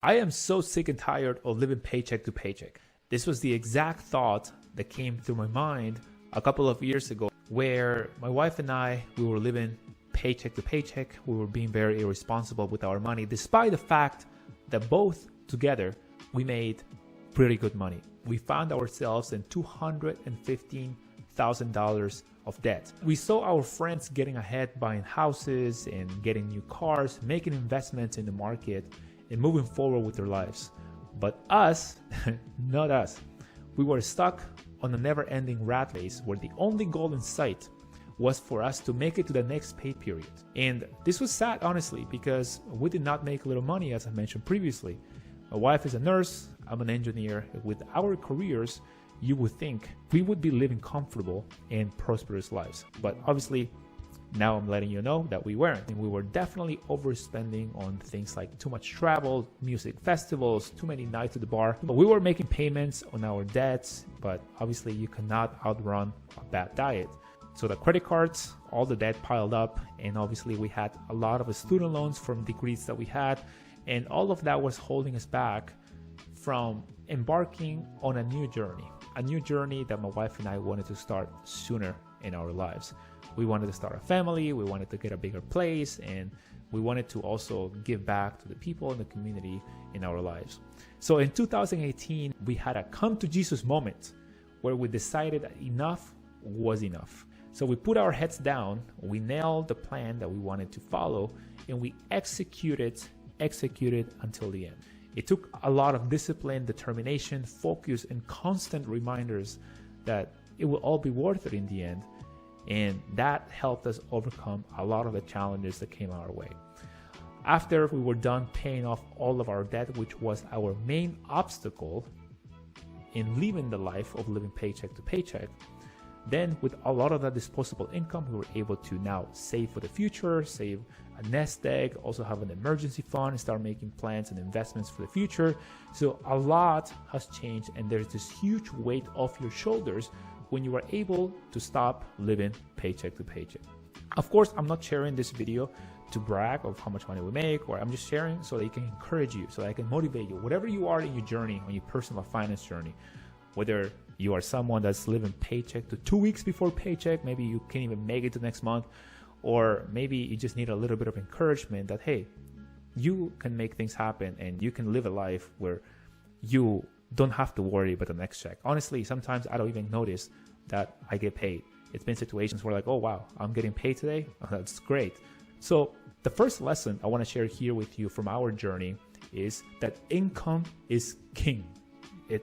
I am so sick and tired of living paycheck to paycheck. This was the exact thought that came through my mind a couple of years ago, where my wife and I, we were living paycheck to paycheck. We were being very irresponsible with our money, despite the fact that both together, we made pretty good money. We found ourselves in $215,000 of debt. We saw our friends getting ahead, buying houses and getting new cars, making investments in the market, and moving forward with their lives. But us, not us. We were stuck on a never-ending rat race where the only goal in sight was for us to make it to the next pay period. And this was sad, honestly, because we did not make a little money, as I mentioned previously. My wife is a nurse, I'm an engineer. With our careers, you would think we would be living comfortable and prosperous lives. But obviously, now I'm letting you know that we weren't. And we were definitely overspending on things like too much travel, music festivals, too many nights at the bar. But we were making payments on our debts, but obviously you cannot outrun a bad diet. So the credit cards, all the debt piled up, and obviously we had a lot of student loans from degrees that we had, and all of that was holding us back from embarking on a new journey that my wife and I wanted to start sooner in our lives. We wanted to start a family, we wanted to get a bigger place, and we wanted to also give back to the people in the community in our lives. So in 2018, we had a come to Jesus moment where we decided that enough was enough. So we put our heads down, we nailed the plan that we wanted to follow, and we executed until the end. It took a lot of discipline, determination, focus, and constant reminders that it will all be worth it in the end. And that helped us overcome a lot of the challenges that came our way. After we were done paying off all of our debt, which was our main obstacle in living the life of living paycheck to paycheck, then with a lot of that disposable income, we were able to now save for the future, save a nest egg, also have an emergency fund, and start making plans and investments for the future. So a lot has changed, and there's this huge weight off your shoulders when you are able to stop living paycheck to paycheck. Of course, I'm not sharing this video to brag of how much money we make, or I'm just sharing so that it can encourage you, so that I can motivate you, whatever you are in your journey, on your personal finance journey. Whether you are someone that's living paycheck to 2 weeks before paycheck, maybe you can't even make it to next month, or maybe you just need a little bit of encouragement that, hey, you can make things happen and you can live a life where you don't have to worry about the next check. Honestly, sometimes I don't even notice that I get paid. It's been situations where like, oh wow, I'm getting paid today. Oh, that's great. So the first lesson I want to share here with you from our journey is that income is king.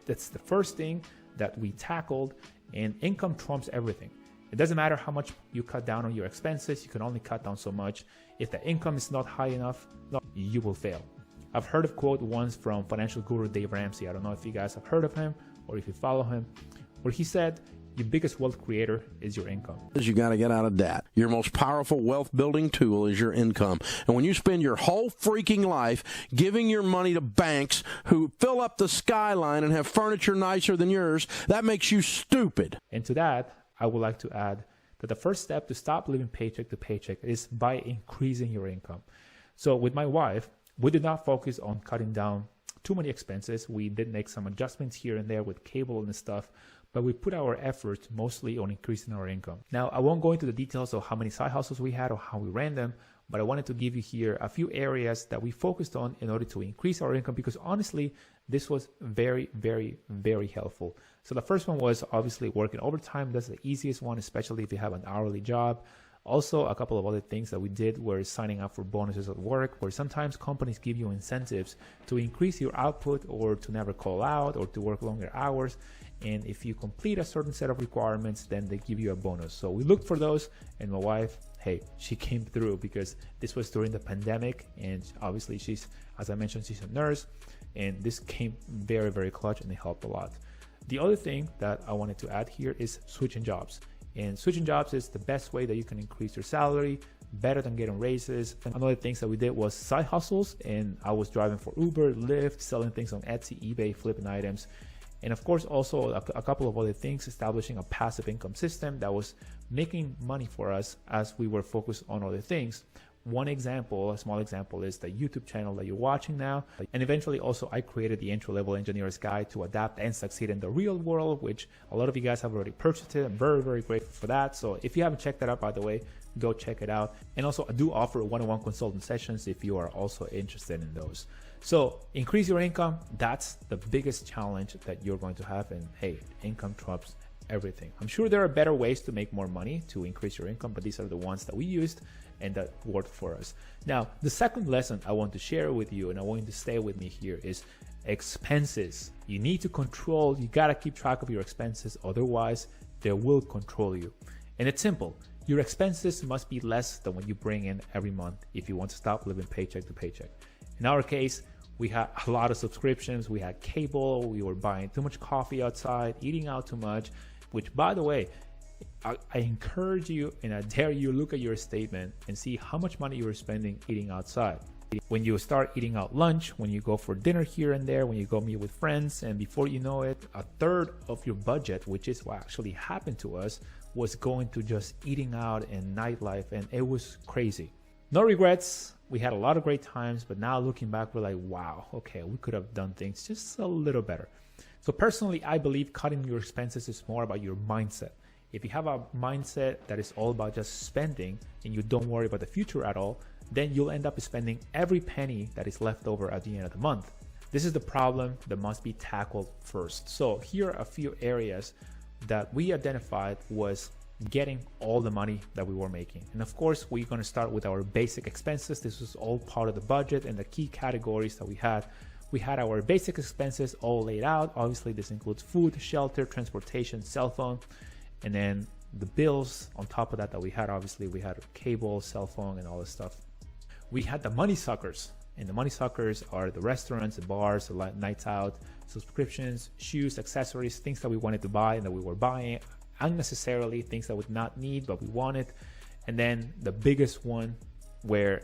That's the first thing that we tackled, and income trumps everything. It doesn't matter how much you cut down on your expenses, you can only cut down so much. If the income is not high enough, you will fail. I've heard a quote once from financial guru Dave Ramsey. I don't know if you guys have heard of him or if you follow him, where he said, your biggest wealth creator is your income. You got to get out of debt. Your most powerful wealth building tool is your income. And when you spend your whole freaking life giving your money to banks who fill up the skyline and have furniture nicer than yours, that makes you stupid. And to that, I would like to add that the first step to stop living paycheck to paycheck is by increasing your income. So with my wife, we did not focus on cutting down too many expenses. We did make some adjustments here and there with cable and stuff, but we put our efforts mostly on increasing our income. Now, I won't go into the details of how many side hustles we had or how we ran them, but I wanted to give you here a few areas that we focused on in order to increase our income, because honestly, this was very, very, very helpful. So the first one was obviously working overtime. That's the easiest one, especially if you have an hourly job. Also, a couple of other things that we did were signing up for bonuses at work, where sometimes companies give you incentives to increase your output or to never call out or to work longer hours. And if you complete a certain set of requirements, then they give you a bonus. So we looked for those, and my wife, hey, she came through because this was during the pandemic, and obviously she's, as I mentioned, she's a nurse, and this came very, very clutch, and it helped a lot. The other thing that I wanted to add here is switching jobs. And switching jobs is the best way that you can increase your salary, better than getting raises. And another things that we did was side hustles, and I was driving for Uber, Lyft, selling things on Etsy, eBay, flipping items. And of course, also a couple of other things, establishing a passive income system that was making money for us as we were focused on other things, One example, a small example, is the YouTube channel that you're watching now. And eventually also I created the Entry-Level Engineer's Guide to Adapt and Succeed in the Real World, which a lot of you guys have already purchased it. I'm very, very grateful for that. So if you haven't checked that out, by the way, go check it out. And also I do offer one-on-one consultant sessions if you are also interested in those. So increase your income. That's the biggest challenge that you're going to have. And hey, income trumps everything. I'm sure there are better ways to make more money to increase your income, but these are the ones that we used and that worked for us. Now, the second lesson I want to share with you, and I want you to stay with me here, is expenses. You need to control, you got to keep track of your expenses, otherwise they will control you. And it's simple. Your expenses must be less than what you bring in every month if you want to stop living paycheck to paycheck. In our case, we had a lot of subscriptions, we had cable, we were buying too much coffee outside, eating out too much, which, by the way, I encourage you and I dare you look at your statement and see how much money you are spending eating outside. When you start eating out lunch, when you go for dinner here and there, when you go meet with friends, and before you know it, a third of your budget, which is what actually happened to us, was going to just eating out and nightlife, and it was crazy. No regrets. We had a lot of great times, but now looking back, we're like, wow, okay, we could have done things just a little better. So personally, I believe cutting your expenses is more about your mindset. If you have a mindset that is all about just spending and you don't worry about the future at all, then you'll end up spending every penny that is left over at the end of the month. This is the problem that must be tackled first. So here are a few areas that we identified was getting all the money that we were making. And of course, we're going to start with our basic expenses. This was all part of the budget and the key categories that we had. We had our basic expenses all laid out. Obviously, this includes food, shelter, transportation, cell phone, and then the bills on top of that we had. Obviously, we had cable, cell phone, and all this stuff. We had the money suckers, and the money suckers are the restaurants, the bars, the nights out, subscriptions, shoes, accessories, things that we wanted to buy and that we were buying unnecessarily, things that we would not need but we wanted. And then the biggest one where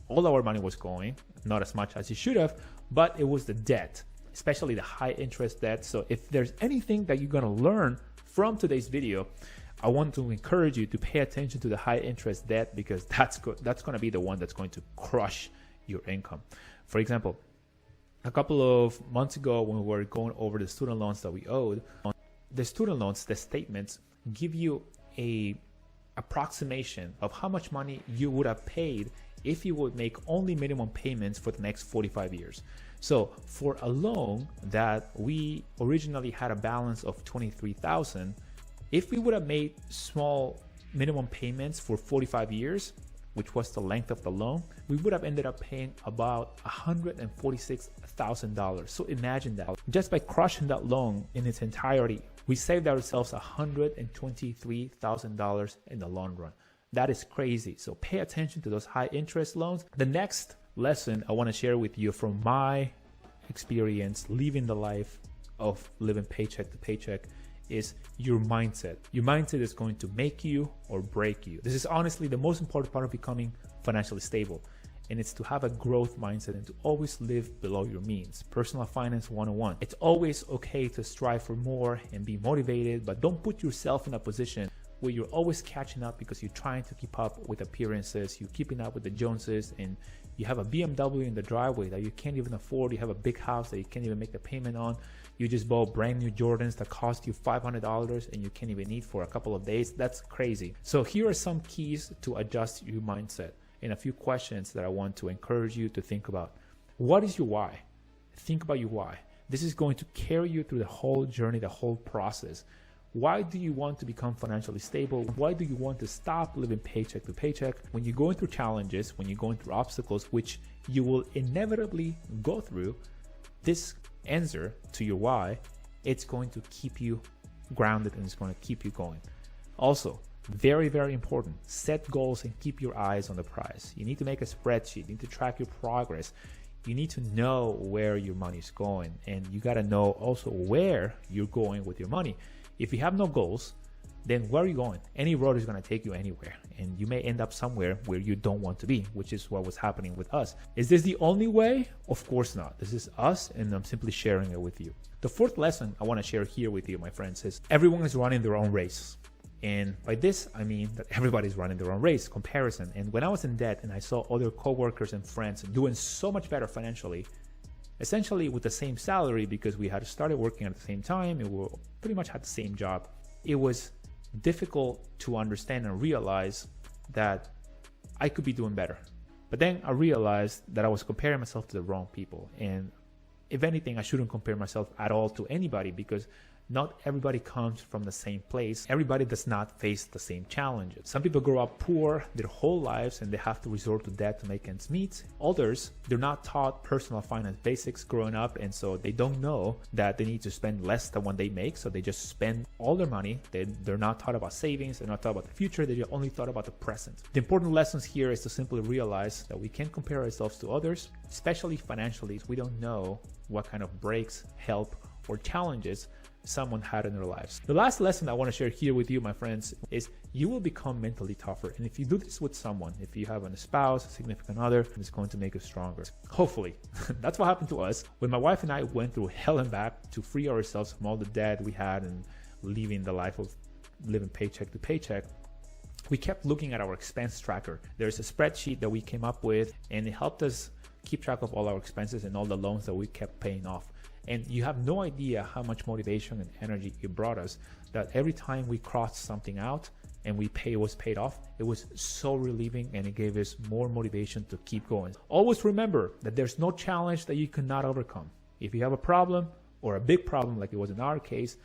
all our money was going, not as much as it should have, but it was the debt, especially the high interest debt. So if there's anything that you're going to learn from today's video, I want to encourage you to pay attention to the high interest debt, because that's going to be the one that's going to crush your income. For example, a couple of months ago when we were going over the student loans that we owed, the student loans, the statements give you a approximation of how much money you would have paid if you would make only minimum payments for the next 45 years. So for a loan that we originally had a balance of $23,000, if we would have made small minimum payments for 45 years, which was the length of the loan, we would have ended up paying about $146,000. So imagine that. Just by crushing that loan in its entirety, we saved ourselves $123,000 in the long run. That is crazy. So pay attention to those high interest loans. The next lesson I want to share with you from my experience living the life of living paycheck to paycheck is your mindset. Your mindset is going to make you or break you. This is honestly the most important part of becoming financially stable. And it's to have a growth mindset and to always live below your means. Personal Finance 101. It's always okay to strive for more and be motivated, but don't put yourself in a position where you're always catching up because you're trying to keep up with appearances, you're keeping up with the Joneses, and you have a BMW in the driveway that you can't even afford. You have a big house that you can't even make the payment on. You just bought brand new Jordans that cost you $500 and you can't even eat for a couple of days. That's crazy. So here are some keys to adjust your mindset and a few questions that I want to encourage you to think about. What is your why? Think about your why. This is going to carry you through the whole journey, the whole process. Why do you want to become financially stable? Why do you want to stop living paycheck to paycheck? When you're going through challenges, when you're going through obstacles, which you will inevitably go through, this answer to your why, it's going to keep you grounded and it's going to keep you going. Also, very, very important, set goals and keep your eyes on the prize. You need to make a spreadsheet. You need to track your progress. You need to know where your money is going, and you got to know also where you're going with your money. If you have no goals, then where are you going? Any road is going to take you anywhere, and you may end up somewhere where you don't want to be, which is what was happening with us. Is this the only way? Of course not. This is us, and I'm simply sharing it with you. The fourth lesson I want to share here with you, my friends, is everyone is running their own race. And by this, I mean that everybody's running their own race, comparison. And when I was in debt and I saw other coworkers and friends doing so much better financially, essentially with the same salary, because we had started working at the same time and we pretty much had the same job, it was difficult to understand and realize that I could be doing better. But then I realized that I was comparing myself to the wrong people. And if anything, I shouldn't compare myself at all to anybody, because not everybody comes from the same place. Everybody does not face the same challenges. Some people grow up poor their whole lives and they have to resort to debt to make ends meet. Others, they're not taught personal finance basics growing up, and so they don't know that they need to spend less than what they make, so they just spend all their money. They're not taught about savings, they're not taught about the future, they're only taught about the present. The important lessons here is to simply realize that we can't compare ourselves to others, especially financially. We don't know what kind of breaks, help, or challenges someone had in their lives. The last lesson I want to share here with you, my friends, is you will become mentally tougher. And if you do this with someone, if you have a spouse, a significant other, it's going to make you stronger. Hopefully. That's what happened to us when my wife and I went through hell and back to free ourselves from all the debt we had and living the life of living paycheck to paycheck. We kept looking at our expense tracker. There's a spreadsheet that we came up with, and it helped us keep track of all our expenses and all the loans that we kept paying off. And you have no idea how much motivation and energy it brought us, that every time we crossed something out and was paid off, it was so relieving, and it gave us more motivation to keep going. Always remember that there's no challenge that you cannot overcome. If you have a problem, or a big problem like it was in our case,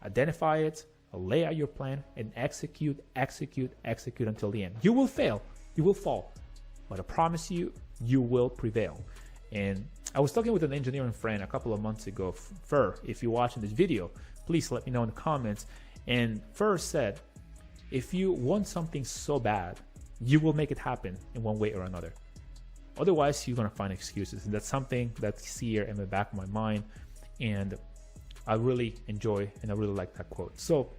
identify it, lay out your plan, and execute until the end. You will fail, you will fall, but I promise you, you will prevail. And I was talking with an engineering friend a couple of months ago. Fur, if you're watching this video, please let me know in the comments. And Fur said, if you want something so bad, you will make it happen in one way or another. Otherwise, you're going to find excuses. And that's something that's here in the back of my mind. And I really enjoy and I really like that quote. So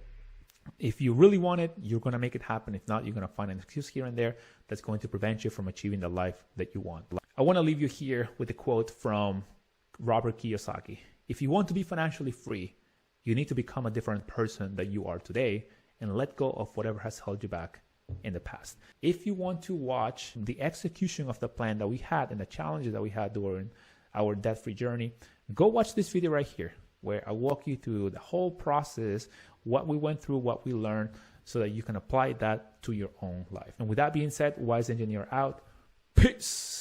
if you really want it, you're going to make it happen. If not, you're going to find an excuse here and there that's going to prevent you from achieving the life that you want. I want to leave you here with a quote from Robert Kiyosaki. If you want to be financially free, you need to become a different person than you are today and let go of whatever has held you back in the past. If you want to watch the execution of the plan that we had and the challenges that we had during our debt-free journey, go watch this video right here, where I walk you through the whole process, what we went through, what we learned, so that you can apply that to your own life. And with that being said, Wise Engineer out. Peace.